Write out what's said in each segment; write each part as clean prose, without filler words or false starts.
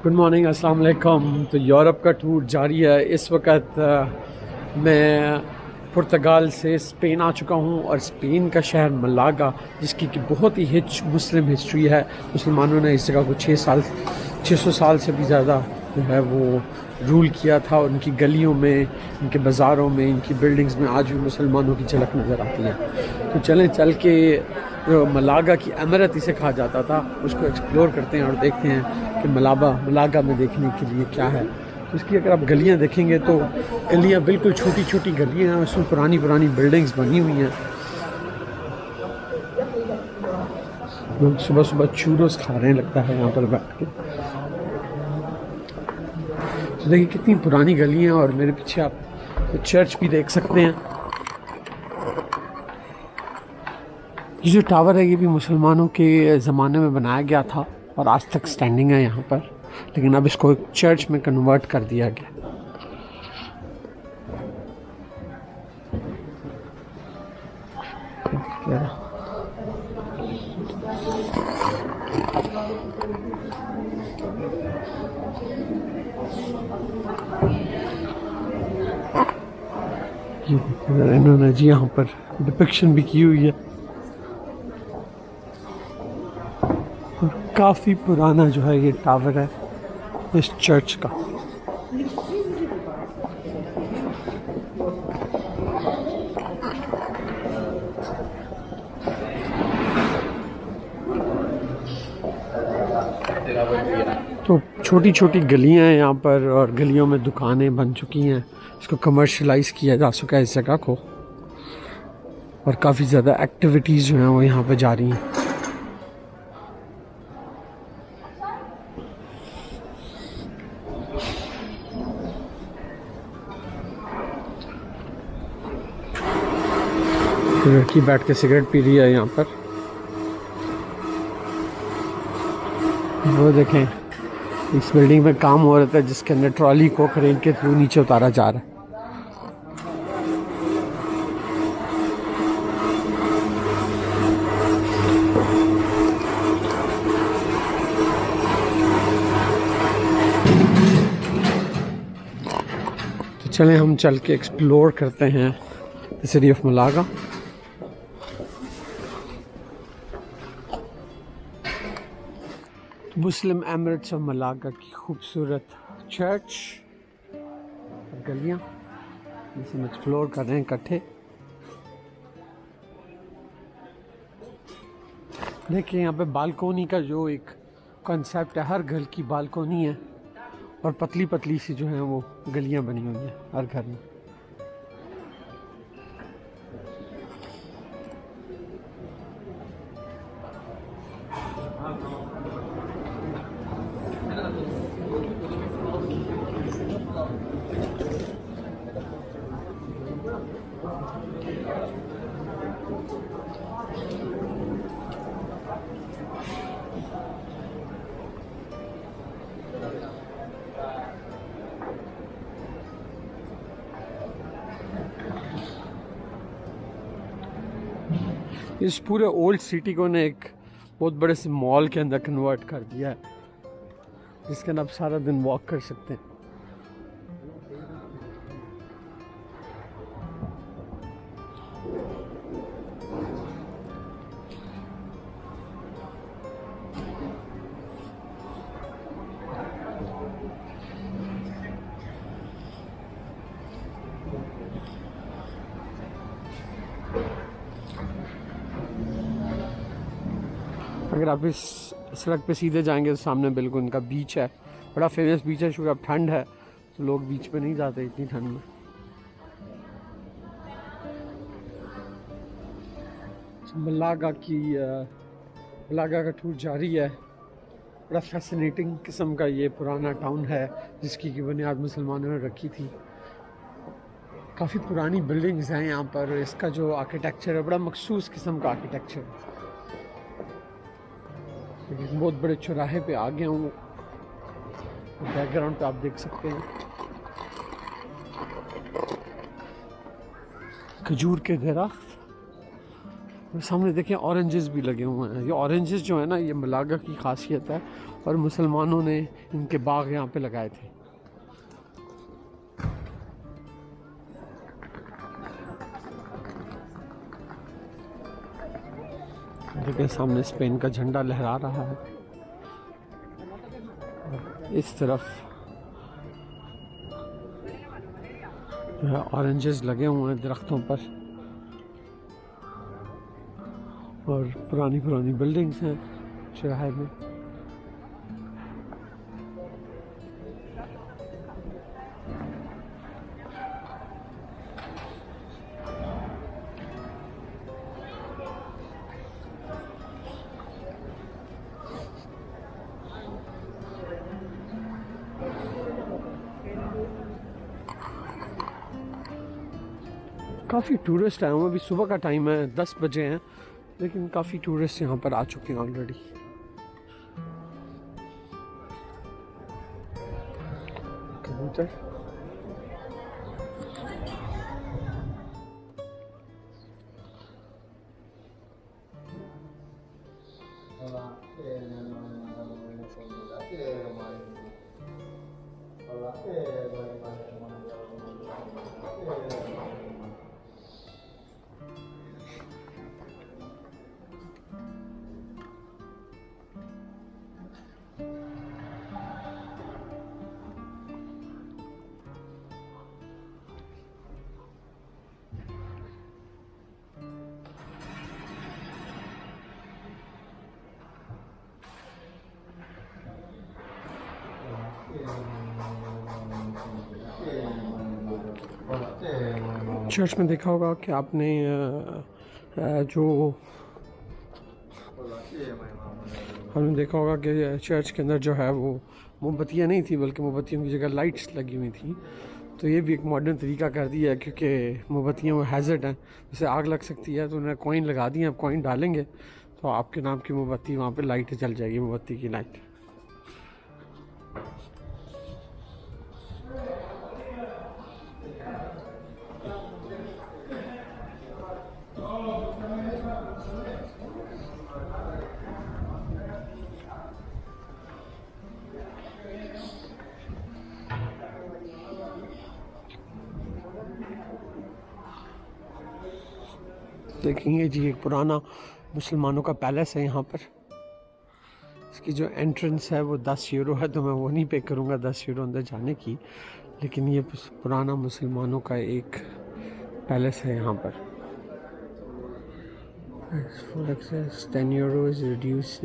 Good morning, अस्सलाम वालेकुम। तो यूरोप का टूर जारी है। इस वक्त मैं पुर्तगाल से स्पेन आ चुका हूँ और स्पेन का शहर मलागा, जिसकी कि बहुत ही रिच मुस्लिम हिस्ट्री है। मुसलमानों ने इस जगह को 600 साल से भी ज़्यादा जो है वो रूल किया था। और उनकी गलियों में, इनके बाज़ारों में, इनकी बिल्डिंग्स में आज भी मुसलमानों की झलक नज़र आती है। तो चल के जो मलागा की अमरत इसे कहा जाता था, उसको एक्सप्लोर करते हैं और देखते हैं कि मलागा में देखने के लिए क्या है। तो इसकी अगर आप गलियां देखेंगे तो गलियां बिल्कुल छोटी छोटी गलियां हैं, उसमें पुरानी पुरानी बिल्डिंग्स बनी हुई हैं। लोग सुबह सुबह चूरोस खा रहे हैं, लगता है यहाँ पर बैठ के। तो देखिए कितनी पुरानी गलियां हैं और मेरे पीछे आप चर्च भी देख सकते हैं। ये जो टावर है ये भी मुसलमानों के ज़माने में बनाया गया था और आज तक स्टैंडिंग है यहाँ पर, लेकिन अब इसको एक चर्च में कन्वर्ट कर दिया गया। इन्होंने जी यहाँ पर डिपिक्शन भी की हुई है और काफ़ी पुराना जो है ये टावर है इस चर्च का। तो छोटी छोटी गलियां हैं यहाँ पर और गलियों में दुकानें बन चुकी हैं। इसको कमर्शलाइज किया जा चुका है इस जगह को, और काफ़ी ज़्यादा एक्टिविटीज़ जो हैं वो यहाँ पे जारी हैं। लड़की बैठ के सिगरेट पी रही है यहाँ पर। वो देखें, इस बिल्डिंग में काम हो रहा था जिसके अंदर ट्रॉली को क्रेन के थ्रू नीचे उतारा जा रहा है। तो चलें हम चल के एक्सप्लोर करते हैं the city of Malaga. Muslim Emirates of Malaga की खूबसूरत चर्च और गलियाँ जिसे हम एक्सप्लोर कर रहे हैं इकट्ठे। देखिए यहाँ पे बालकोनी का जो एक कॉन्सेप्ट है, हर घर की बालकोनी है और पतली पतली सी जो है वो गलियाँ बनी हुई हैं हर घर में। इस पूरे ओल्ड सिटी को ने एक बहुत बड़े से मॉल के अंदर कन्वर्ट कर दिया है, जिसके अंदर आप सारा दिन वॉक कर सकते हैं। अगर आप इस सड़क पे सीधे जाएंगे तो सामने बिल्कुल उनका बीच है, बड़ा फेमस बीच है। क्योंकि अब ठंड है तो लोग बीच पे नहीं जाते इतनी ठंड में। मलागा का टूर जारी है। बड़ा फैसिनेटिंग किस्म का ये पुराना टाउन है जिसकी की बुनियाद मुसलमानों ने रखी थी। काफ़ी पुरानी बिल्डिंग्स हैं यहाँ पर। इसका जो आर्किटेक्चर है बड़ा मखसूस किस्म का आर्किटेक्चर है। बहुत बड़े चौराहे पे आ गया हूँ। बैकग्राउंड पे आप देख सकते हैं खजूर के दरख्त और सामने देखें ऑरेंजेस भी लगे हुए हैं। ये ऑरेंजेस जो है ना, ये मलागा की खासियत है और मुसलमानों ने इनके बाग यहाँ पे लगाए थे। देखिए सामने स्पेन का झंडा लहरा रहा है। इस तरफ जो है ऑरेंजेस लगे हुए हैं दरख्तों पर और पुरानी पुरानी बिल्डिंग्स हैं शहर में। काफ़ी टूरिस्ट आए हुए, अभी सुबह का टाइम है, 10 बजे हैं, लेकिन काफ़ी टूरिस्ट यहाँ पर आ चुके हैं ऑलरेडी। कबूतर चर्च में देखा होगा कि आपने जो हमने देखा होगा कि चर्च के अंदर जो है वो मोमबत्तियाँ नहीं थी, बल्कि मोमबत्तियों की जगह लाइट्स लगी हुई थी। तो ये भी एक मॉडर्न तरीका कर दिया है, क्योंकि मोमबत्तियाँ वो हैज़र्ड हैं, जैसे आग लग सकती है। तो उन्होंने कॉइन लगा दिए, आप कॉइन डालेंगे तो आपके नाम की मोमबत्ती वहाँ पे लाइट जल जाएगी, मोमबत्ती की लाइट। देखेंगे जी, एक पुराना मुसलमानों का पैलेस है यहाँ पर। इसकी जो एंट्रेंस है वो 10 यूरो है, तो मैं वो नहीं पे करूँगा 10 यूरो अंदर जाने की। लेकिन ये पुराना मुसलमानों का एक पैलेस है यहाँ पर। 10 यूरो रिड्यूस।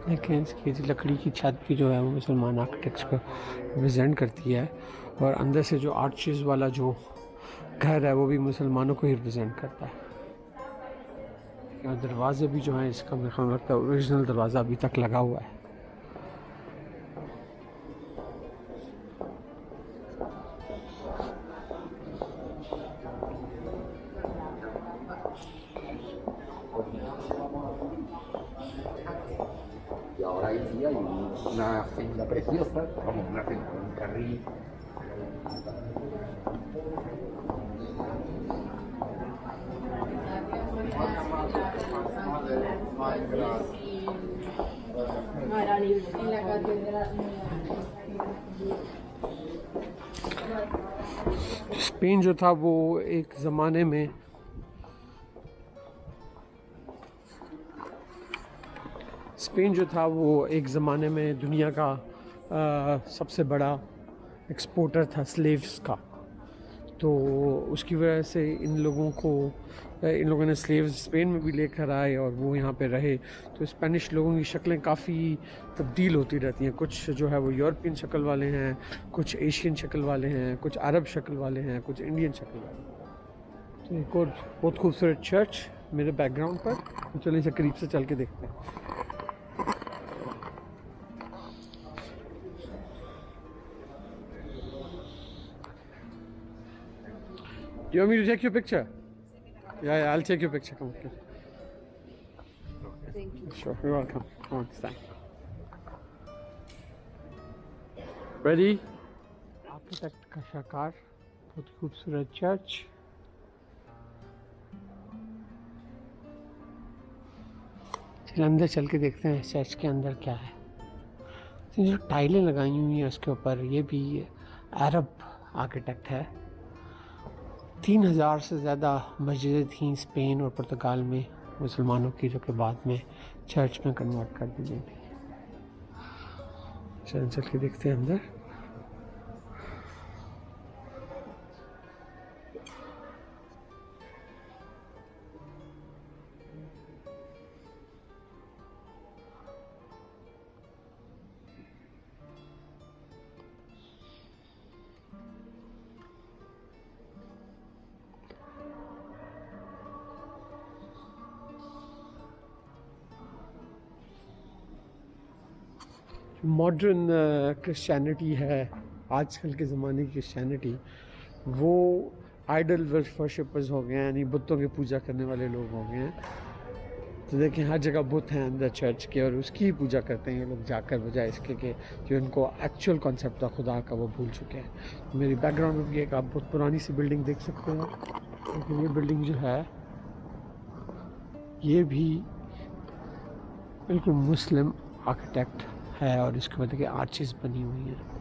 देखें इसकी लकड़ी की छत भी जो है वो मुसलमान आर्किटेक्ट्स को रिप्रेजेंट करती है, और अंदर से जो आर्चेस वाला जो घर है वो भी मुसलमानों को ही रिप्रेजेंट करता है। और दरवाजे भी जो हैं, इसका मेरे ख्याल लगता है ओरिजिनल दरवाज़ा अभी तक लगा हुआ है। Y ahora ahí sí hay una senda preciosa, vamos, una senda, un carril. Spain जो था वो एक ज़माने में दुनिया का सबसे बड़ा एक्सपोर्टर था स्लेव्स का। तो उसकी वजह से इन लोगों ने स्लेव्स स्पेन में भी लेकर आए और वो यहाँ पे रहे। तो स्पेनिश लोगों की शक्लें काफ़ी तब्दील होती रहती हैं। कुछ जो है वो यूरोपियन शक्ल वाले हैं, कुछ एशियन शक्ल वाले हैं, कुछ अरब शक्ल वाले हैं, कुछ इंडियन शक्ल वाले हैं। तो एक और बहुत खूबसूरत चर्च मेरे बैकग्राउंड पर, तो चलिए इसे करीब से चल के देखते हैं। Do you want me to take your picture? Yeah, I'll take your picture. Come on. Thank you. Sure, you're welcome. Come on, stand. Ready? Architect का शाकार, बहुत खूबसूरत चर्च। फिर अंदर चल के देखते हैं चर्च के अंदर क्या है। तो जो टाइलें लगाई हुई हैं उसके ऊपर, ये भी अरब आर्किटेक्ट है। 3000 से ज़्यादा मस्जिदें थीं स्पेन और पुर्तगाल में मुसलमानों की, जो कि बाद में चर्च में कन्वर्ट कर दी गई थी। चल के देखते हैं अंदर। मॉडर्न क्रिश्चियनिटी है, आजकल के ज़माने की क्रिश्चियनिटी, वो आइडल वर्शिपर्स हो गए हैं, यानी बुतों की पूजा करने वाले लोग हो गए हैं। तो देखें हर जगह बुत हैं अंदर चर्च के, और उसकी ही पूजा करते हैं ये लोग जाकर, बजाय इसके कि जो उनको एक्चुअल कॉन्सेप्ट था खुदा का वो भूल चुके हैं। मेरी बैकग्राउंड में भी एक आप बहुत पुरानी सी बिल्डिंग देख सकते हैं, लेकिन ये बिल्डिंग जो है ये भी बिल्कुल मुस्लिम आर्किटेक्ट है, और इसके बाद देखिए आर्चेस बनी हुई हैं।